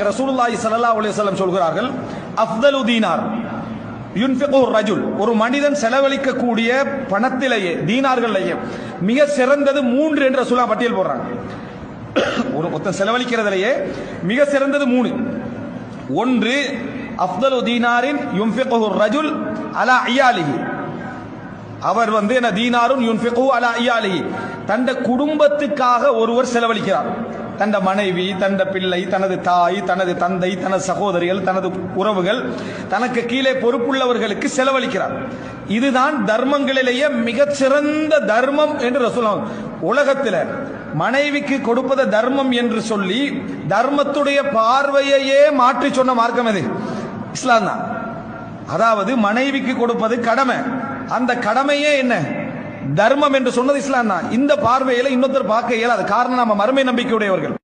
ரசூலுல்லாஹி ஸல்லல்லாஹு அலைஹி வஸல்லம் சொல்கிறார்கள், அஃதலு தீனார் யுன்ஃபிகு ரஜுல், ஒரு மனிதன் செலவழிக்கக்கூடிய பணத்திலேயே தீனார்களையே மிக சிறந்தது 3 என்று ரசூலுல்லாஹ் பட்டியல் போடுறாங்க. ஒரு மொத்தம் செலவழிக்கிறதிலேயே மிக சிறந்தது 3. ஒன்று, அஃதலு தீனாரின் யுன்ஃபிகு ரஜுல் அலா இயாலிஹி, அவர் என்ன தீனாருன் யுன்ஃபிகு அலா இயாலிஹி, தந்த குடும்பத்துக்காக ஒருவர் செலவழிக்கிறார். தந்த மனைவி, தந்த பிள்ளை, தனது தாய், தனது தந்தை, தனது சகோதரிகள், தனது உறவுகள், தனக்கு கீழே பொறுப்புள்ளவர்களுக்கு செலவழிக்கிறார். இதுதான் தர்மங்களிலேயே மிகச்சிறந்த தர்மம் என்று ரசூலுல்லாஹ். உலகத்தில் மனைவிக்கு கொடுப்பத தர்மம் என்று சொல்லி தர்மத்துடைய பார்வையையே மாற்றி சொன்ன மார்க்கம் எது? இஸ்லாம் தான். அதாவது மனைவிக்கு கொடுப்பது கடமை, அந்த கடமையே என்ன தர்மம் என்று சொன்னது இஸ்லாம் தான். இந்த பார்வையில இன்னொருத்தர் பார்க்க இயலாது. காரணம், நம்ம மறுமை நம்பிக்கையுடையவர்கள்.